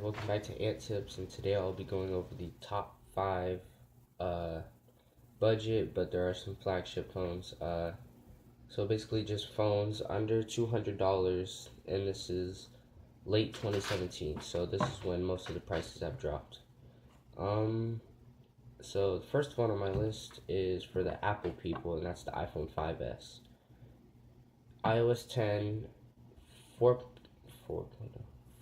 welcome back to Ant Tips, and today I'll be going over the top 5 uh, budget, but there are some flagship phones. So basically just phones under $200, and this is late 2017, so this is when most of the prices have dropped. So the first phone on my list is for the Apple people, and that's the iPhone 5S. iOS 10, 4,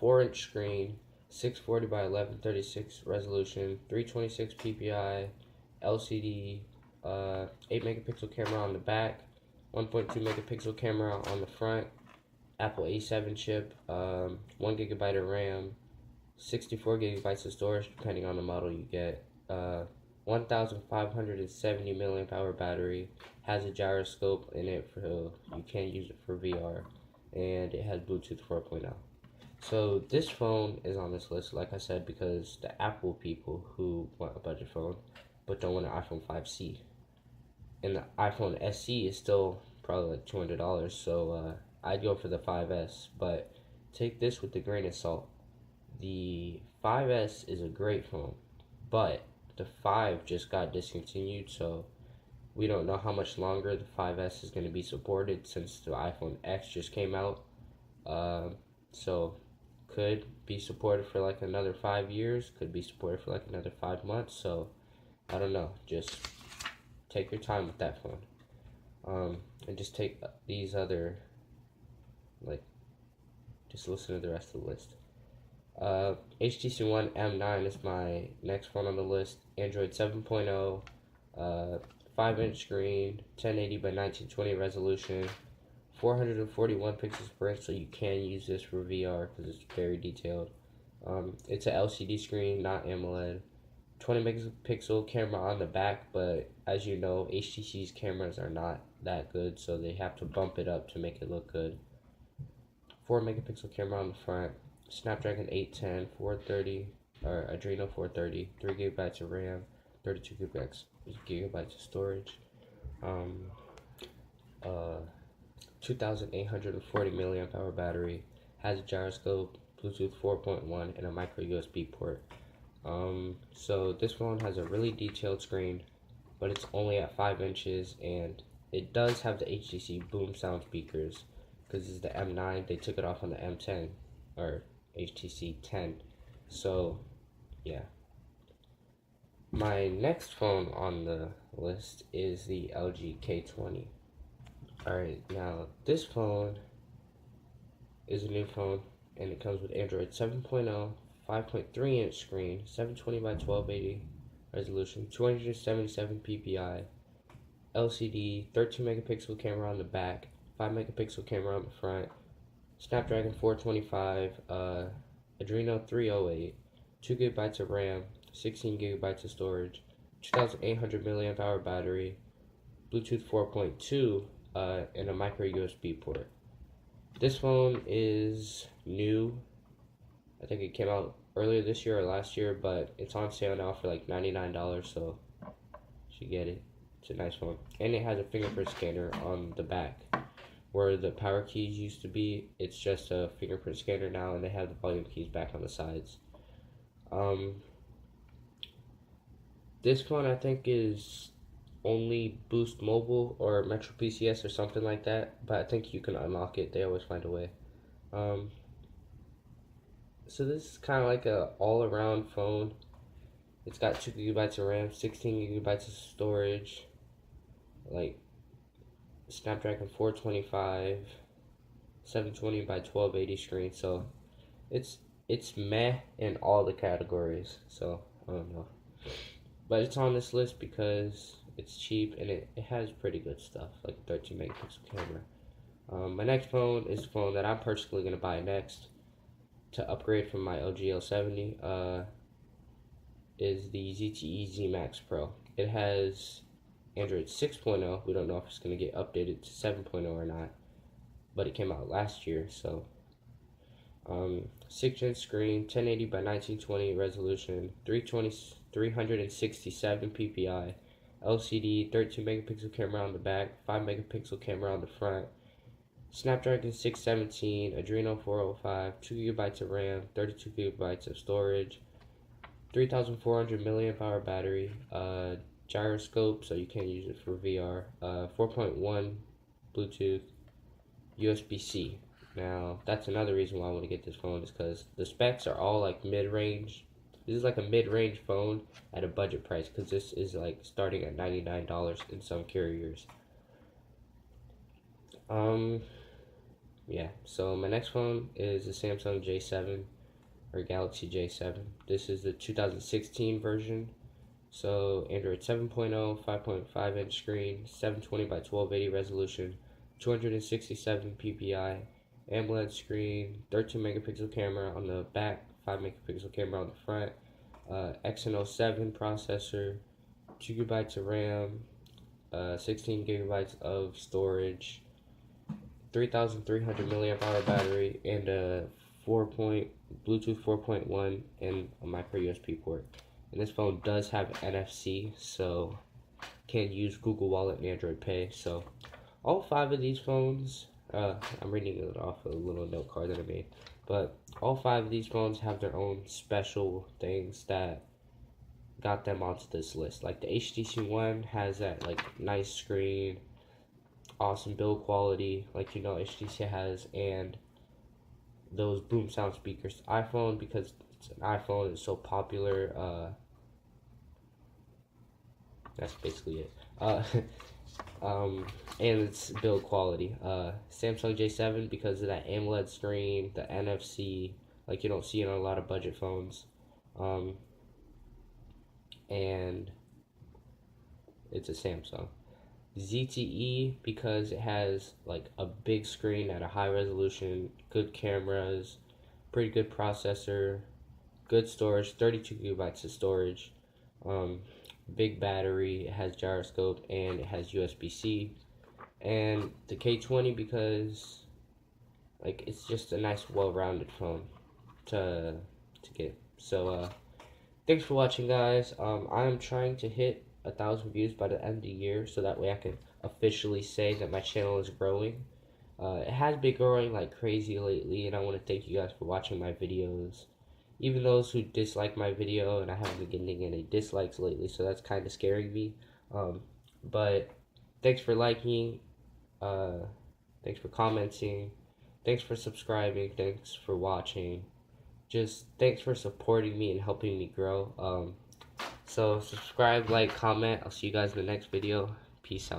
4-inch screen, 640 by 1136 resolution, 326 ppi, LCD, 8 megapixel camera on the back, 1.2 megapixel camera on the front, Apple A7 chip, 1 gigabyte of RAM, 64 gigabytes of storage depending on the model you get, 1570 milliamp hour battery, has a gyroscope in it for you can use it for VR, and it has Bluetooth 4.0. So this phone is on this list, like I said, because the Apple people who want a budget phone but don't want an iPhone 5C. And the iPhone SE is still probably like $200, so I'd go for the 5S, but take this with a grain of salt. The 5S is a great phone, but the 5 just got discontinued, so we don't know how much longer the 5S is going to be supported since the iPhone X just came out. So could be supported for like another 5 years, could be supported for like another 5 months, so I don't know, just take your time with that phone. And just take these other, just listen to the rest of the list. HTC One M9 is my next phone on the list. Android 7.0, 5-inch screen, 1080 by 1920 resolution, 441 pixels per inch, so you can use this for VR because it's very detailed. It's an LCD screen, not AMOLED. 20 megapixel camera on the back, but as you know, HTC's cameras are not that good, so they have to bump it up to make it look good. 4 megapixel camera on the front. Snapdragon 810, 430, or Adreno 430, 3 gigabytes of RAM, 32 gigabytes of storage. 2,840 milliamp hour battery, has a gyroscope, Bluetooth 4.1, and a micro USB port. So this phone has a really detailed screen, but it's only at 5 inches, and it does have the HTC boom sound speakers, because it's the M9, they took it off on the M10, or HTC 10, so yeah. My next phone on the list is the LG K20. Alright, now this phone is a new phone, and it comes with Android 7.0, 5.3-inch screen, 720 by 1280 resolution, 277 ppi, LCD, 13 megapixel camera on the back, 5 megapixel camera on the front, Snapdragon 425, Adreno 308, 2 gigabytes of RAM, 16 gigabytes of storage, 2,800 milliamp hour battery, Bluetooth 4.2, and a micro USB port. This phone is new. I think it came out earlier this year or last year, but it's on sale now for like $99, so you should get it. It's a nice phone. And it has a fingerprint scanner on the back. Where the power keys used to be, it's just a fingerprint scanner now, and they have the volume keys back on the sides. This phone I think is only Boost Mobile or Metro PCS or something like that, but I think you can unlock it. They always find a way. So this is kind of like a all-around phone. It's got 2 gigabytes of RAM, 16 gigabytes of storage, like Snapdragon 425, 720 by 1280 screen, so it's meh in all the categories, so I don't know. But it's on this list because it's cheap and it has pretty good stuff, like 13 megapixel camera. My next phone is the phone that I'm personally going to buy next to upgrade from my LG L70, is the ZTE zmax Pro. It has Android 6.0. We don't know if it's going to get updated to 7.0 or not, but it came out last year, so 6-inch screen, 1080 by 1920 resolution, 367 ppi, LCD, 13 megapixel camera on the back, 5 megapixel camera on the front, Snapdragon 617, Adreno 405, 2 gigabytes of RAM, 32 gigabytes of storage, 3,400 milliamp hour battery, gyroscope, so you can use it for VR, 4.1 Bluetooth, USB-C. Now, that's another reason why I want to get this phone, is because the specs are all like mid-range. This is like a mid-range phone at a budget price, because this is like starting at $99 in some carriers. Yeah, so my next phone is the Samsung J7 or Galaxy J7. This is the 2016 version. So Android 7.0, 5.5 inch screen, 720 by 1280 resolution, 267 ppi, AMOLED screen, 13 megapixel camera on the back, 5 megapixel camera on the front, Exynos 7 processor, 2 gigabytes of RAM, 16 gigabytes of storage, 3,300 milliamp hour battery, and a Bluetooth 4.1 and a micro USB port. And this phone does have NFC, so can use Google Wallet and Android Pay. So all 5 of these phones, I'm reading it off a little note card that I made, but all 5 of these phones have their own special things that got them onto this list. Like the HTC One has that like nice screen, awesome build quality, like HTC has, and those boom sound speakers. iPhone, because it's an iPhone, it's so popular. That's basically it. And it's build quality. Samsung J7, because of that AMOLED screen, the NFC, like you don't see it on a lot of budget phones. And it's a Samsung. ZTE, because it has like a big screen at a high resolution, good cameras, pretty good processor, good storage, 32 gigabytes of storage, big battery, it has gyroscope, and it has USB-C. And the K20, because like it's just a nice, well-rounded phone to get. So thanks for watching, guys. I am trying to hit 1,000 views by the end of the year, so that way I can officially say that my channel is growing. It has been growing like crazy lately, and I want to thank you guys for watching my videos. Even those who dislike my video, and I haven't been getting any dislikes lately, so that's kind of scaring me. But thanks for liking, thanks for commenting, thanks for subscribing, thanks for watching. Just thanks for supporting me and helping me grow. So subscribe, like, comment. I'll see you guys in the next video. Peace out.